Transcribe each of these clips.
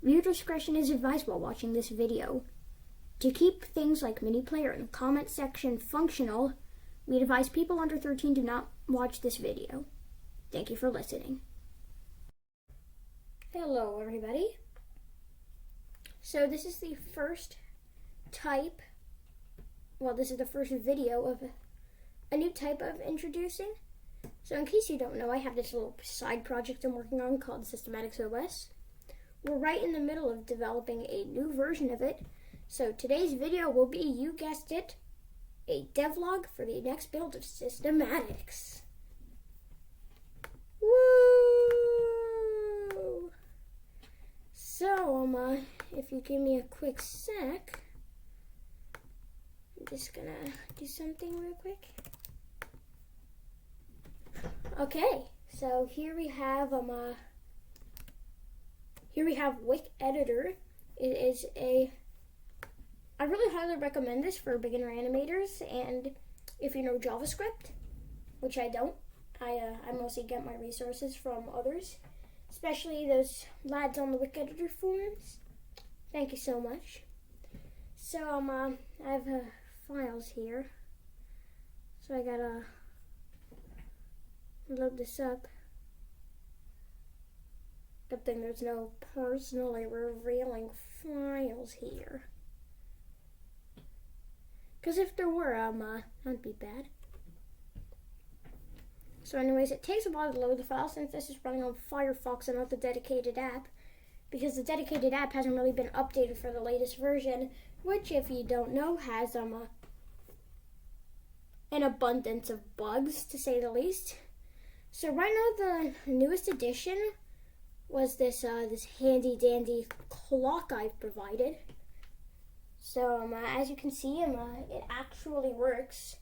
Viewer discretion is advised while watching this video. To keep things like mini player and comment section functional, we advise people under 13 do not watch this video. Thank you for listening. Hello everybody. So this is the first video of a new type of introducing. So in case you don't know, I have this little side project I'm working on called Systematix OS. We're right in the middle of developing a new version of it. So today's video will be, you guessed it, a devlog for the next build of Systematix. Woo! So, if you give me a quick sec, I'm just gonna do something real quick. Okay, so here we have Wick Editor. It is I really highly recommend this for beginner animators, and if you know JavaScript, which I don't, I mostly get my resources from others, especially those lads on the Wick Editor forums. Thank you so much. So I have files here, so I gotta load this up. Good thing there's no personally revealing files here. Because if there were, that'd be bad. So anyways, it takes a while to load the file since this is running on Firefox and not the dedicated app. Because the dedicated app hasn't really been updated for the latest version, which, if you don't know, has an abundance of bugs, to say the least. So right now, the newest addition was this handy dandy clock I've provided. So as you can see, it actually works.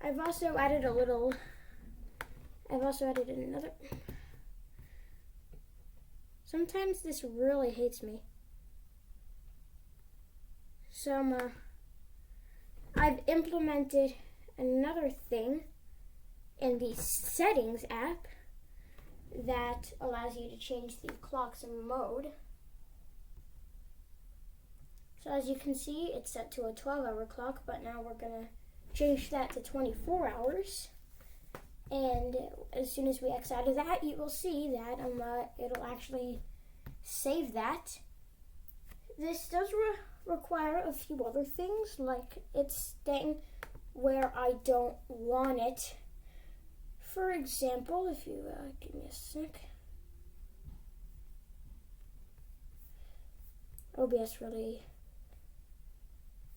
I've also added another. Sometimes this really hates me. So I've implemented another thing in the settings app that allows you to change the clock's mode. So as you can see, it's set to a 12-hour clock, but now we're gonna change that to 24 hours. And as soon as we X out of that, you will see that it'll actually save that. This does require a few other things, like it's staying where I don't want it. For example, if you give me a sec.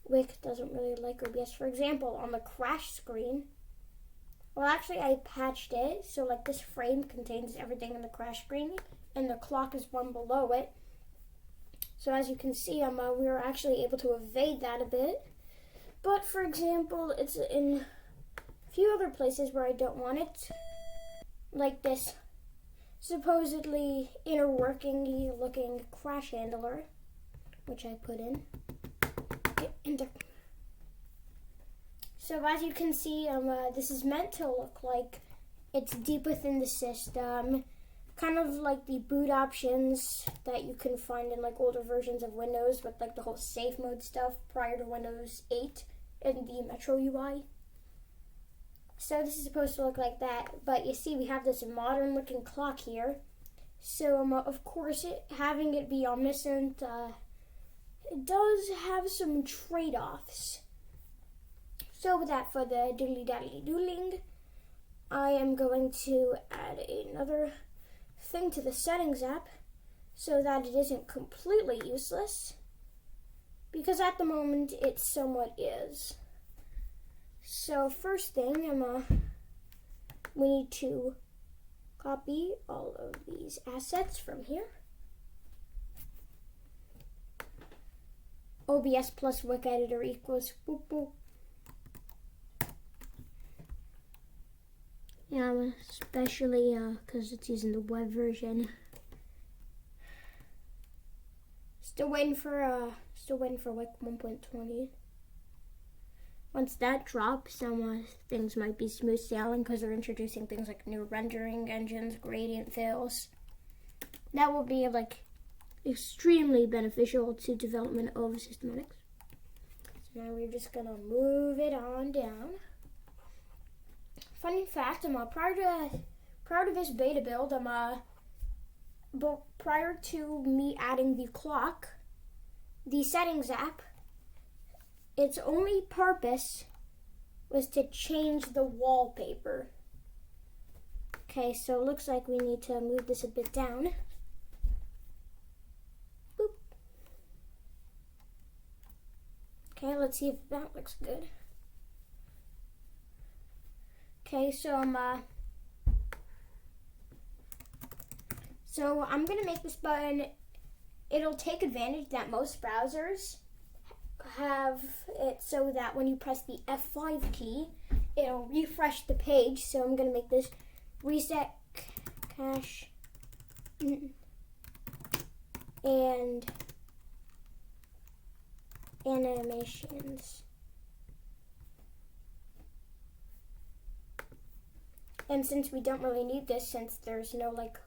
Wick doesn't really like OBS. For example, on the crash screen, well actually I patched it, so like this frame contains everything in the crash screen, and the clock is one below it. So as you can see, we were actually able to evade that a bit. But for example, it's in a few other places where I don't want it, like this supposedly inner working looking crash handler, which I put in. So as you can see, this is meant to look like it's deep within the system, kind of like the boot options that you can find in like older versions of Windows with like the whole safe mode stuff prior to Windows 8 and the Metro UI. So this is supposed to look like that, but you see we have this modern looking clock here. So of course, having it be omniscient, it does have some trade-offs. So with that, for the doodly-daddly-doodling, I am going to add another thing to the settings app so that it isn't completely useless, because at the moment it somewhat is. So first thing, we need to copy all of these assets from here. OBS plus Wick Editor equals boop boop. Yeah, especially because it's using the web version. Still waiting for Wick 1.20. Once that drops, some things might be smooth sailing because they're introducing things like new rendering engines, gradient fills. That will be like extremely beneficial to development of Systematix. So now we're just gonna move it on down. Funny fact, prior to this beta build, but prior to me adding the clock, the settings app, its only purpose was to change the wallpaper. Okay, so it looks like we need to move this a bit down. Boop. Okay, let's see if that looks good. Okay, so I'm gonna make this button. It'll take advantage that most browsers have it so that when you press the F5 key, it'll refresh the page. So I'm gonna make this reset cache and animations. And since we don't really need this, since there's no like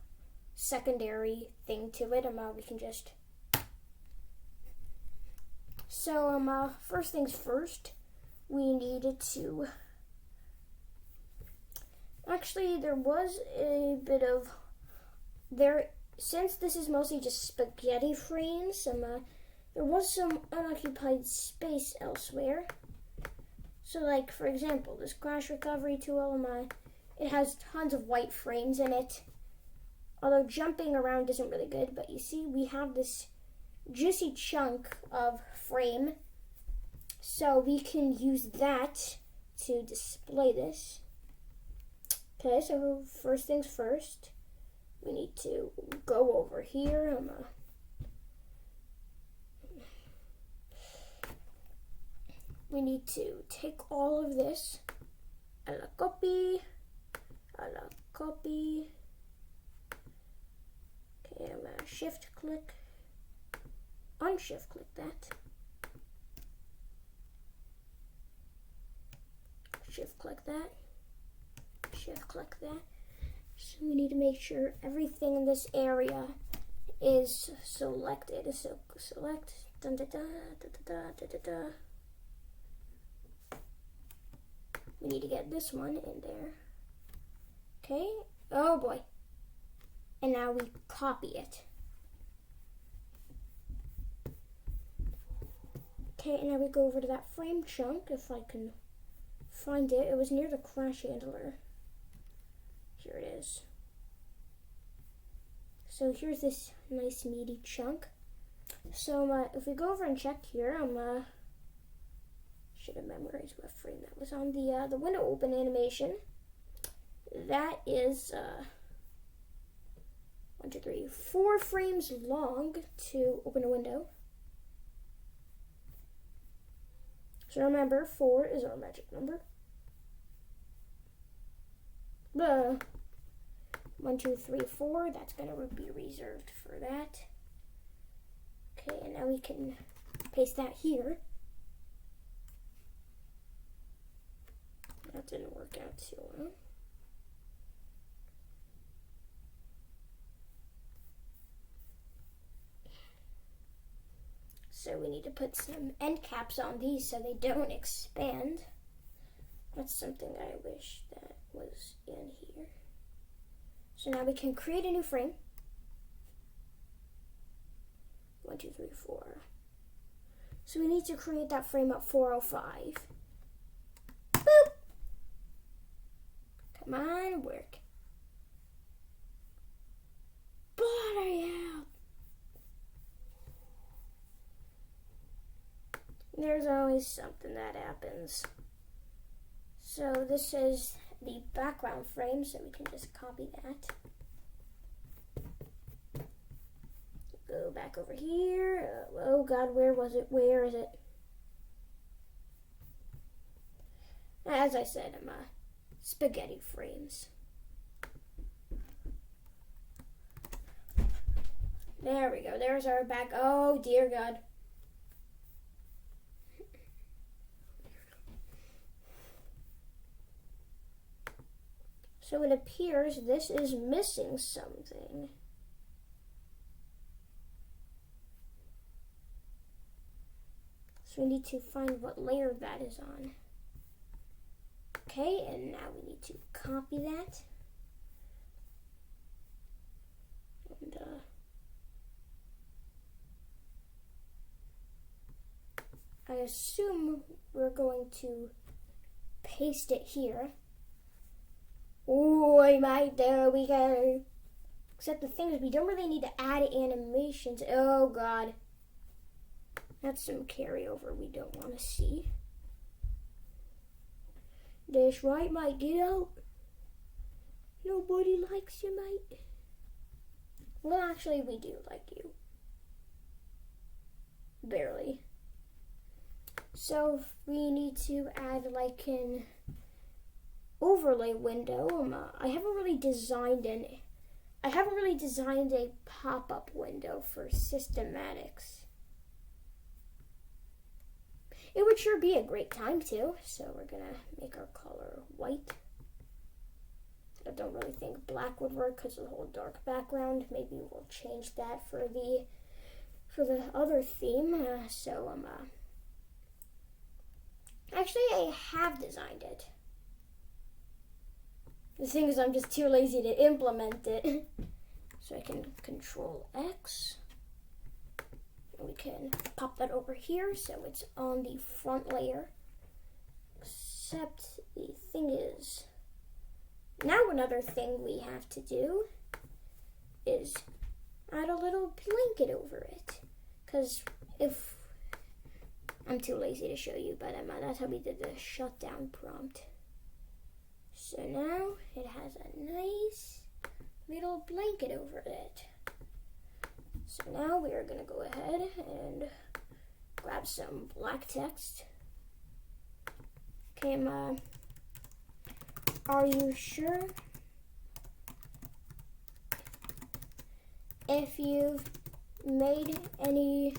secondary thing to it, we can just. So first things first, we needed to. Actually, there was a bit of since this is mostly just spaghetti frames. There was some unoccupied space elsewhere. So, like for example, this crash recovery tool, it has tons of white frames in it. Although jumping around isn't really good, but you see we have this juicy chunk of frame, so we can use that to display this. Okay, so first things first, we need to go over here. We need to take all of this, a la copy. Okay, I'm gonna shift click, unshift click that, shift click that, shift click that. So we need to make sure everything in this area is selected. So select, dun, da, da, da, da, da, da, da. We need to get this one in there. Okay, oh boy. And now we copy it. Okay, and now we go over to that frame chunk, if I can find it. It was near the crash handler. Here it is. So here's this nice meaty chunk. So if we go over and check here, should have memorized what frame that was on. The window open animation. That is 1, 2, 3, 4 frames long to open a window. So remember, 4 is our magic number. 1, 2, 3, 4. That's gonna be reserved for that. Okay, and now we can paste that here. That didn't work out too well. So we need to put some end caps on these so they don't expand. That's something I wish that was in here. So now we can create a new frame. 1, 2, 3, 4. So we need to create that frame at 405. Boop! Come on, work. Bloody hell. There's always something that happens. So this is the background frame, so we can just copy that. Go back over here. Oh God, where was it? Where is it? As I said, spaghetti frames. There we go. There's our back. Oh dear God. So it appears this is missing something. So we need to find what layer that is on. Okay, and now we need to copy that. And I assume we're going to paste it here. Oh, there we go. Except the thing is, we don't really need to add animations. Oh God. That's some carryover we don't want to see. That's right, mate. Get out. Nobody likes you, mate. Well, actually, we do like you. Barely. So we need to add like an overlay window. I haven't really designed a pop-up window for Systematix. It would sure be a great time to. So we're gonna make our color white. I don't really think black would work because of the whole dark background. Maybe we'll change that for the other theme. Actually, I have designed it. The thing is, I'm just too lazy to implement it. So I can Control X. And we can pop that over here so it's on the front layer. Except the thing is, now another thing we have to do is add a little blanket over it. Because if I'm too lazy to show you, but that's how we did the shutdown prompt. So now it has a nice little blanket over it. So now we are going to go ahead and grab some black text. Okay, are you sure? If you've made any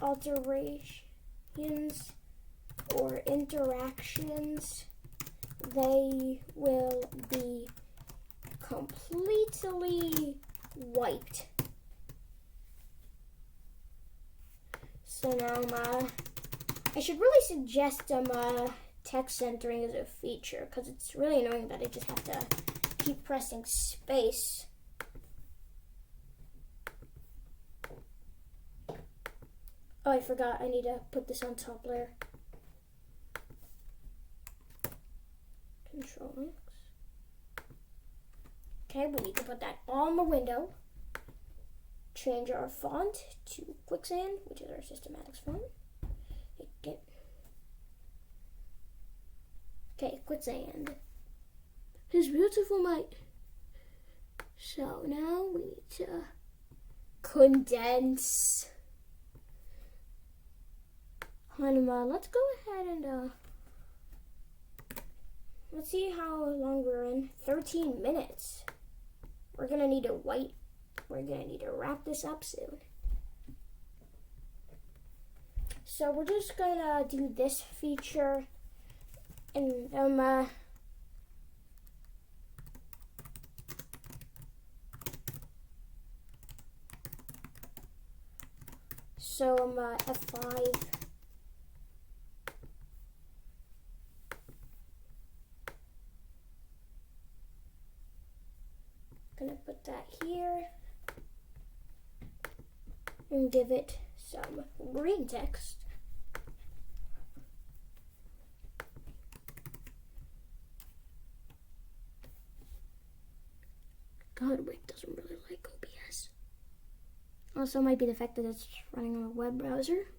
alterations or interactions, they will be completely wiped. So now I should really suggest text centering as a feature, because it's really annoying that I just have to keep pressing space. Oh, I forgot, I need to put this on top layer. Control X. Okay, we need to put that on the window. Change our font to Quicksand, which is our Systematix font. Okay, Quicksand. It's beautiful, mate. So now we need to condense. Let's go ahead and let's see how long we're in. 13 minutes. We're gonna need to wrap this up soon. So we're just gonna do this feature, and F5. Gonna put that here and give it some green text. God, Rick doesn't really like OBS. Also, might be the fact that it's running on a web browser.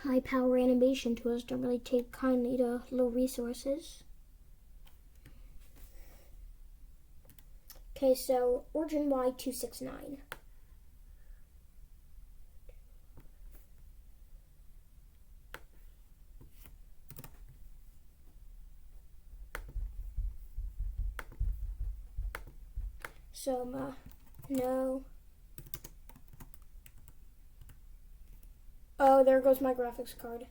High power animation tools don't really take kindly to low resources. Okay, so origin Y269. So, no. Oh, there goes my graphics card.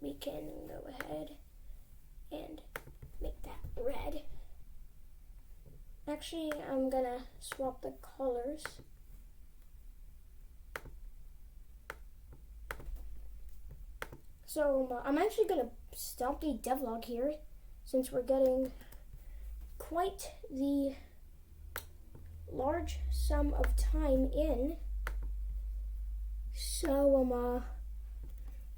we can go ahead and make that red. Actually, I'm gonna swap the colors. So I'm actually gonna stop the devlog here since we're getting quite the large sum of time in. So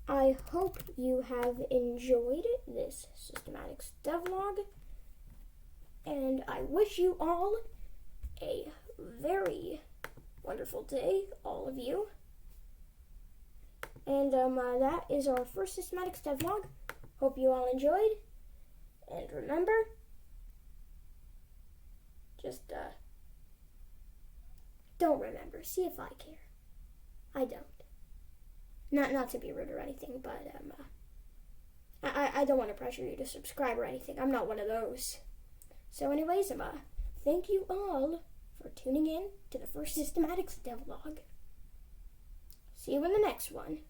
I hope you have enjoyed this Systematix devlog, and I wish you all a very wonderful day, all of you. And that is our first Systematix devlog. Hope you all enjoyed. And remember, just don't remember. See if I care. I don't. Not to be rude or anything, but I don't want to pressure you to subscribe or anything. I'm not one of those. So anyways, thank you all for tuning in to the first Systematix devlog. See you in the next one.